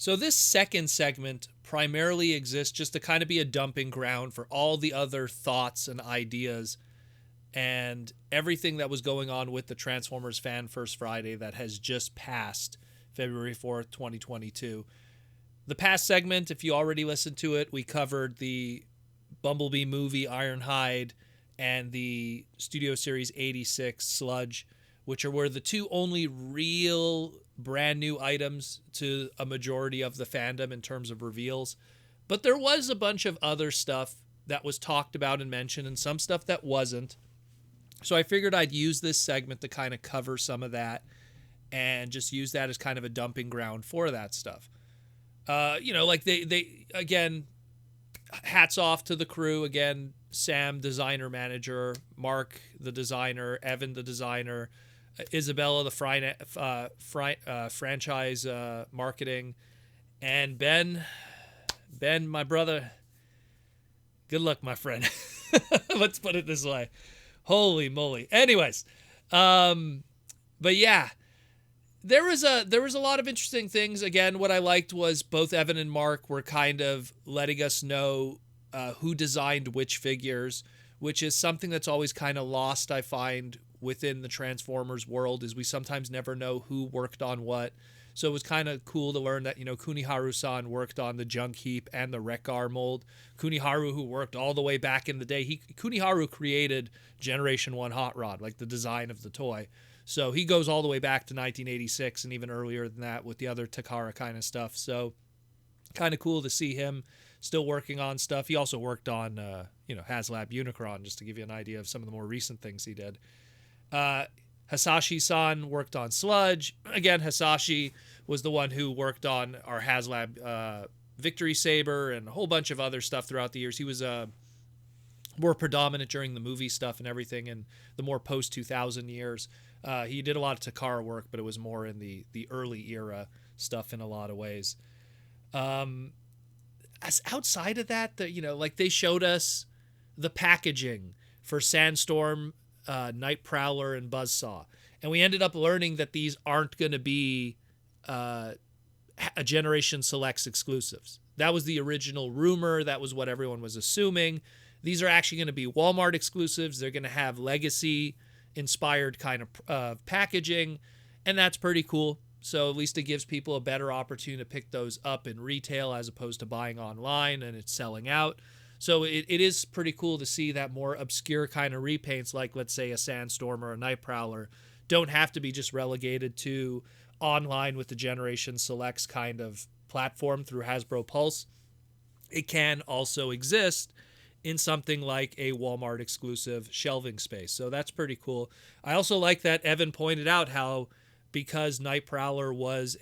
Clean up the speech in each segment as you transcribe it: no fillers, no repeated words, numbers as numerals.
So this second segment primarily exists just to kind of be a dumping ground for all the other thoughts and ideas and everything that was going on with the Transformers Fan First Friday that has just passed February 4th, 2022. The past segment, if you already listened to it, we covered the Bumblebee movie Ironhide and the Studio Series 86 Sludge, which were the two only real brand new items to a majority of the fandom in terms of reveals. But there was a bunch of other stuff that was talked about and mentioned, and some stuff that wasn't. So I figured I'd use this segment to kind of cover some of that and just use that as kind of a dumping ground for that stuff. Like they again, hats off to the crew. Again, Sam, designer manager, Mark, the designer, Evan, the designer, Isabella, the franchise marketing, and Ben, my brother. Good luck, my friend. Let's put it this way. Holy moly. Anyways, but yeah, there was a lot of interesting things. Again, what I liked was both Evan and Mark were kind of letting us know who designed which figures, which is something that's always kind of lost, I find, within the Transformers world, is we sometimes never know who worked on what. So it was kind of cool to learn that, Kuniharu-san worked on the Junk Heap and the Wreck-Gar mold. Kuniharu, who worked all the way back in the day, Kuniharu created Generation 1 Hot Rod, like the design of the toy. So he goes all the way back to 1986 and even earlier than that with the other Takara kind of stuff. So kind of cool to see him still working on stuff. He also worked on, HasLab Unicron, just to give you an idea of some of the more recent things he did. Hasashi-san worked on Sludge. Again, Hasashi was the one who worked on our HasLab Victory Saber and a whole bunch of other stuff throughout the years. He was more predominant during the movie stuff and everything in the more post-2000 years. He did a lot of Takara work, but it was more in the early era stuff in a lot of ways. As outside of that, they showed us the packaging for Sandstorm, Nightprowler, and Buzzsaw. And we ended up learning that these aren't going to be a Generation Selects exclusives. That was the original rumor. That was what everyone was assuming. These are actually going to be Walmart exclusives. They're going to have Legacy-inspired kind of packaging, and that's pretty cool. So at least it gives people a better opportunity to pick those up in retail as opposed to buying online and it's selling out. So it is pretty cool to see that more obscure kind of repaints, like let's say a Sandstorm or a Nightprowler, don't have to be just relegated to online with the Generation Selects kind of platform through Hasbro Pulse. It can also exist in something like a Walmart exclusive shelving space. So that's pretty cool. I also like that Evan pointed out how, because Nightprowler was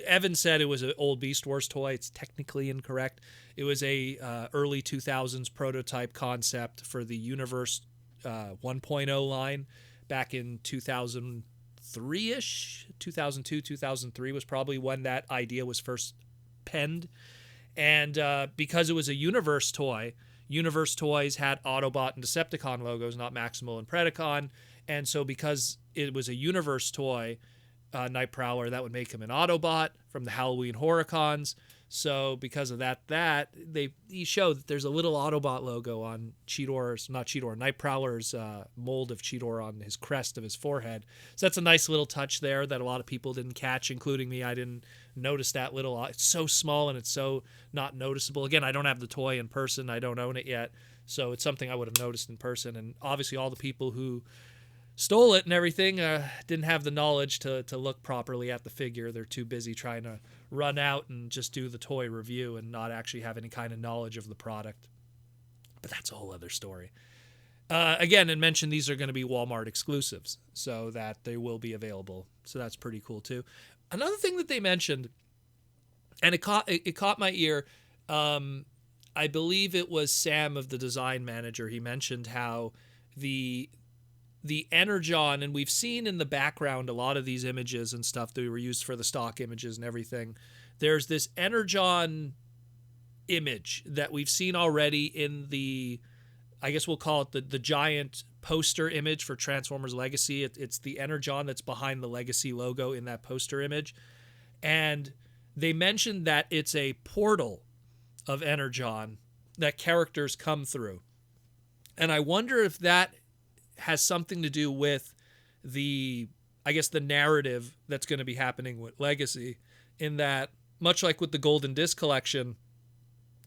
Evan said it was an old Beast Wars toy. It's technically incorrect. It was a early 2000s prototype concept for the Universe 1.0 line back in 2003-ish. 2002, 2003 was probably when that idea was first penned. And because it was a Universe toy, Universe toys had Autobot and Decepticon logos, not Maximal and Predacon. And so because it was a Universe toy, Nightprowler, that would make him an Autobot from the Halloween Horrorcons. So because of that, he showed that there's a little Autobot logo on Nightprowler's mold of Cheetor on his crest of his forehead. So that's a nice little touch there that a lot of people didn't catch, including me. I didn't notice that little. It's so small and it's so not noticeable. Again, I don't have the toy in person. I don't own it yet. So it's something I would have noticed in person. And obviously all the people who stole it and everything didn't have the knowledge to look properly at the figure. They're too busy trying to run out and just do the toy review and not actually have any kind of knowledge of the product. But that's a whole other story. Again, and mentioned these are going to be Walmart exclusives, so that they will be available. So that's pretty cool too. Another thing that they mentioned, and it caught my ear, I believe it was Sam of the design manager. He mentioned how the Energon, and we've seen in the background a lot of these images and stuff that were used for the stock images and everything. There's this Energon image that we've seen already in the, I guess we'll call it the giant poster image for Transformers Legacy. It's the Energon that's behind the Legacy logo in that poster image. And they mentioned that it's a portal of Energon that characters come through. And I wonder if that has something to do with the, I guess, the narrative that's going to be happening with Legacy, in that, much like with the Golden Disc collection,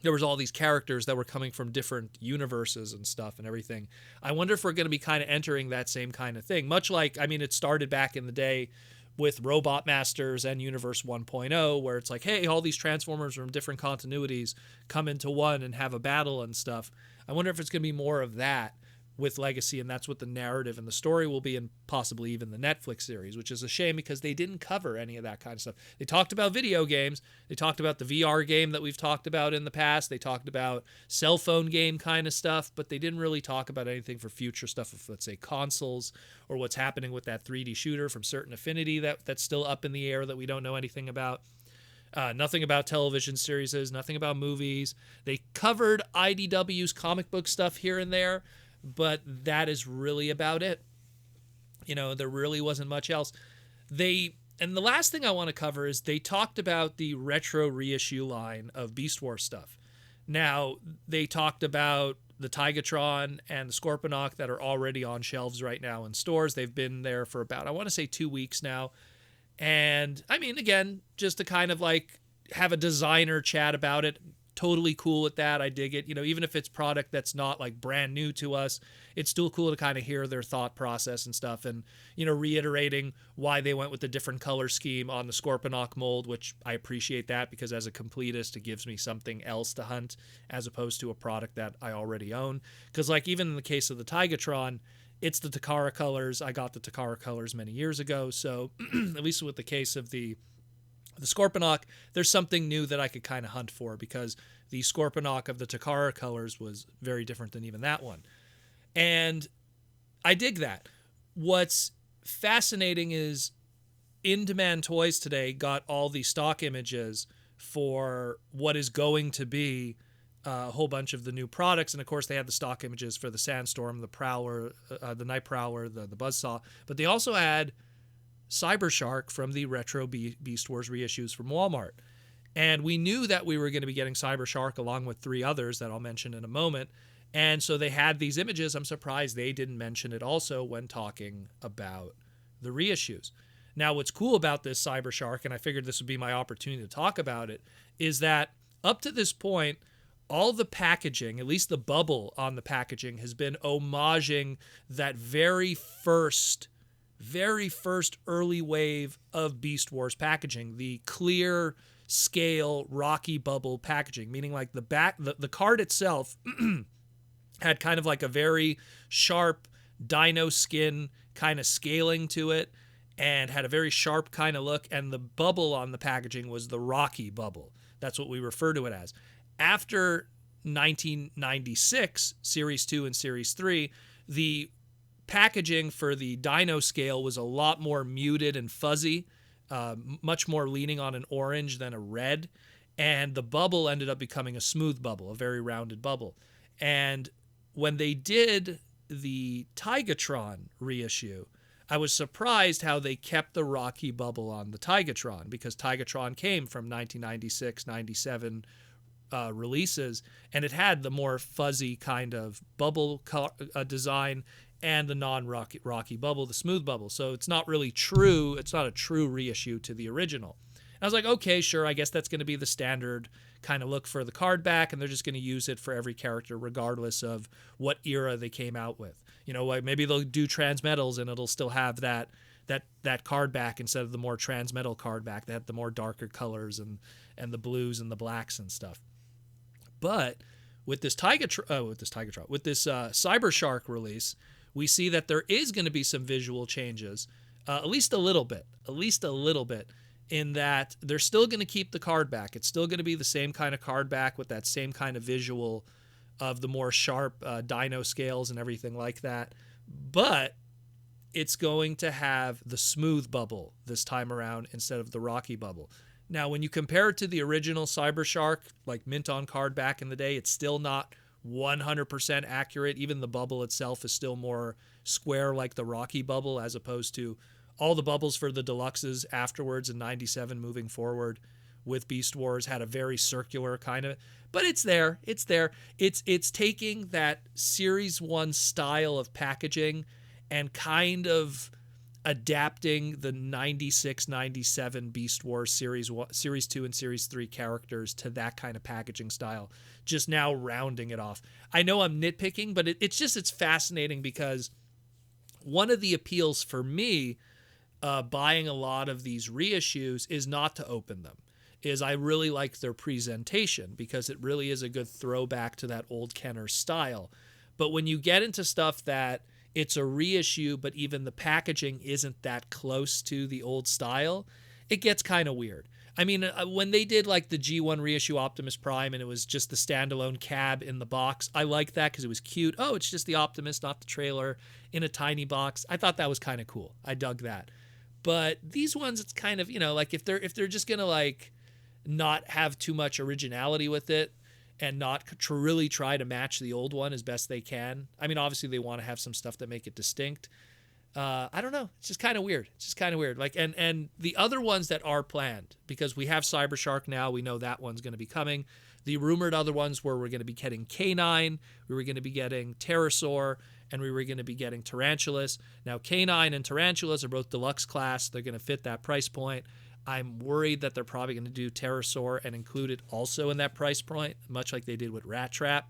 there was all these characters that were coming from different universes and stuff and everything. I wonder if we're going to be kind of entering that same kind of thing. Much like, I mean, it started back in the day with Robot Masters and Universe 1.0, where it's like, hey, all these Transformers from different continuities come into one and have a battle and stuff. I wonder if it's going to be more of that with Legacy, and that's what the narrative and the story will be, and possibly even the Netflix series, which is a shame because they didn't cover any of that kind of stuff. They talked about video games. They talked about the VR game that we've talked about in the past. They talked about cell phone game kind of stuff, but they didn't really talk about anything for future stuff of, let's say, consoles, or what's happening with that 3D shooter from Certain Affinity that's still up in the air that we don't know anything about. Nothing about television series, nothing about movies. They covered IDW's comic book stuff here and there, but that is really about it. You know, there really wasn't much else. And the last thing I want to cover is they talked about the retro reissue line of Beast Wars stuff. Now, they talked about the Tigatron and the Scorponok that are already on shelves right now in stores. They've been there for about, I want to say, 2 weeks now. And I mean, again, just to kind of like have a designer chat about it. Totally cool with that. I dig it. You know, even if it's product that's not like brand new to us, it's still cool to kind of hear their thought process and stuff. And, you know, reiterating why they went with the different color scheme on the Scorponok mold, which I appreciate that, because as a completist, it gives me something else to hunt as opposed to a product that I already own. Because like even in the case of the Tigatron, it's the Takara colors. I got the Takara colors many years ago. So at least with the case of the Scorponok, there's something new that I could kind of hunt for, because the Scorponok of the Takara colors was very different than even that one. And I dig that. What's fascinating is In Demand Toys today got all the stock images for what is going to be a whole bunch of the new products. And of course, they had the stock images for the Sandstorm, the Prowler, the Nightprowler, the Buzzsaw. But they also had Cybershark from the Retro Beast Wars reissues from Walmart. And we knew that we were going to be getting Cybershark along with 3 others that I'll mention in a moment. And so they had these images. I'm surprised they didn't mention it also when talking about the reissues. Now, what's cool about this Cybershark, and I figured this would be my opportunity to talk about it, is that up to this point, all the packaging, at least the bubble on the packaging, has been homaging that very first early wave of Beast Wars packaging, the clear scale Rocky bubble packaging, meaning like the card itself had kind of like a very sharp dino skin kind of scaling to it and had a very sharp kind of look, and the bubble on the packaging was the Rocky bubble. That's what we refer to it as. After 1996, Series 2 and Series 3, the packaging for the dino scale was a lot more muted and fuzzy, much more leaning on an orange than a red, and the bubble ended up becoming a smooth bubble, a very rounded bubble. And when they did the Tigatron reissue, I was surprised how they kept the Rocky bubble on the Tigatron, because Tigatron came from 1996, 97 releases, and it had the more fuzzy kind of bubble design and the non-Rocky bubble, the smooth bubble. So it's not really true. It's not a true reissue to the original. And I was like, okay, sure, I guess that's going to be the standard kind of look for the card back, and they're just going to use it for every character regardless of what era they came out with. You know, like maybe they'll do Transmetals and it'll still have that card back instead of the more Transmetal card back that had the more darker colors and the blues and the blacks and stuff. But with this Cybershark release, we see that there is going to be some visual changes, at least a little bit, in that they're still going to keep the card back. It's still going to be the same kind of card back with that same kind of visual of the more sharp dino scales and everything like that. But it's going to have the smooth bubble this time around instead of the Rocky bubble. Now, when you compare it to the original Cybershark, like mint on card back in the day, it's still not 100% accurate. Even the bubble itself is still more square like the Rocky bubble, as opposed to all the bubbles for the deluxes afterwards in 97 moving forward with Beast Wars had a very circular kind of, but it's there. It's there. It's taking that Series 1 style of packaging and kind of adapting the 96, 97 Beast Wars Series 2 and Series 3 characters to that kind of packaging style, just now rounding it off. I know I'm nitpicking, but it's fascinating because one of the appeals for me buying a lot of these reissues is not to open them. Is I really like their presentation because it really is a good throwback to that old Kenner style. But when you get into stuff that it's a reissue, but even the packaging isn't that close to the old style, it gets kind of weird. I mean, when they did like the G1 reissue Optimus Prime and it was just the standalone cab in the box, I liked that because it was cute. Oh, it's just the Optimus, not the trailer, in a tiny box. I thought that was kind of cool. I dug that. But these ones, it's kind of, like if they're just gonna like not have too much originality with it and not really try to match the old one as best they can. I mean, obviously they want to have some stuff that make it distinct. I don't know. It's just kind of weird. It's just kind of weird. Like, and the other ones that are planned, because we have Cybershark now, we know that one's going to be coming. The rumored other ones were we're going to be getting K9, we were going to be getting Pterosaur, and we were going to be getting Tarantulas. Now, K9 and Tarantulas are both deluxe class. They're going to fit that price point. I'm worried that they're probably going to do Pterosaur and include it also in that price point, much like they did with Rat Trap.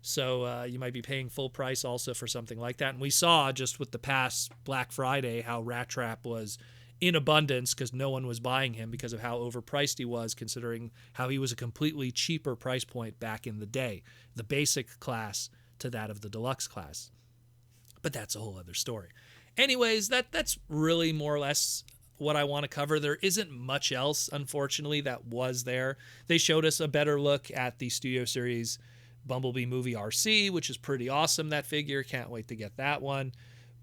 So you might be paying full price also for something like that. And we saw just with the past Black Friday how Rat Trap was in abundance because no one was buying him because of how overpriced he was, considering how he was a completely cheaper price point back in the day, the basic class to that of the deluxe class. But that's a whole other story. Anyways, that's really more or less what I want to cover. There isn't much else, unfortunately, that was there. They showed us a better look at the Studio Series Bumblebee Movie RC, which is pretty awesome, that figure. Can't wait to get that one.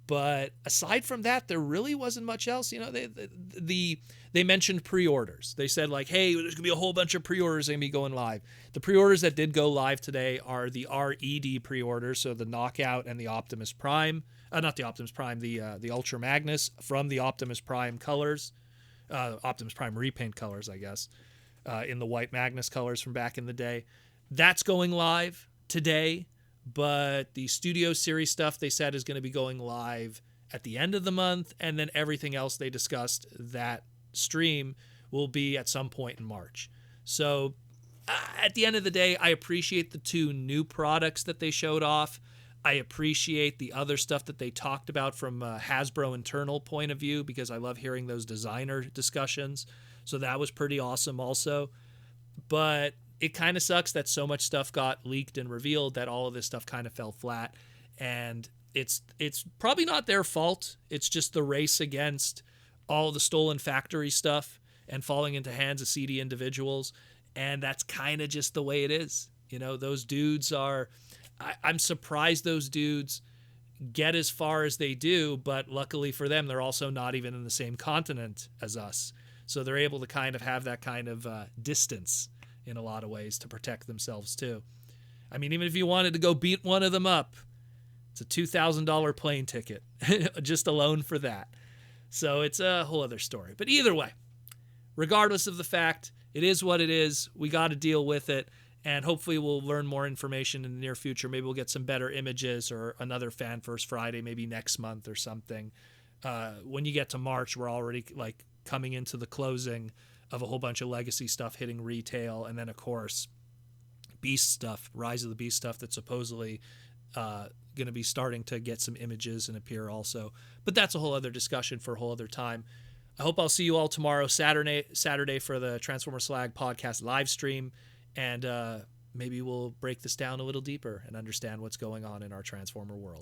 But aside from that, there really wasn't much else. They mentioned pre-orders. They said like, hey, there's gonna be a whole bunch of pre-orders gonna be going live. The pre-orders that did go live today are the RED pre-orders, so the Knockout and the Optimus Prime. Not the Optimus Prime, the Ultra Magnus from the Optimus Prime colors, Optimus Prime repaint colors, I guess, in the white Magnus colors from back in the day. That's going live today, but the Studio Series stuff they said is going to be going live at the end of the month, and then everything else they discussed that stream will be at some point in March. So at the end of the day, I appreciate the two new products that they showed off. I appreciate the other stuff that they talked about from a Hasbro internal point of view because I love hearing those designer discussions. So that was pretty awesome also. But it kind of sucks that so much stuff got leaked and revealed that all of this stuff kind of fell flat. And it's probably not their fault. It's just the race against all the stolen factory stuff and falling into hands of seedy individuals. And that's kind of just the way it is. Those dudes are... I'm surprised those dudes get as far as they do, but luckily for them, they're also not even in the same continent as us. So they're able to kind of have that kind of distance in a lot of ways to protect themselves too. I mean, even if you wanted to go beat one of them up, it's a $2,000 plane ticket just alone for that. So it's a whole other story. But either way, regardless of the fact, it is what it is. We got to deal with it. And hopefully we'll learn more information in the near future. Maybe we'll get some better images or another Fan First Friday, maybe next month or something. When you get to March, we're already like coming into the closing of a whole bunch of legacy stuff hitting retail. And then, of course, Beast stuff, Rise of the Beast stuff that's supposedly going to be starting to get some images and appear also. But that's a whole other discussion for a whole other time. I hope I'll see you all tomorrow, Saturday for the Transformer Slag podcast live stream. And maybe we'll break this down a little deeper and understand what's going on in our Transformer world.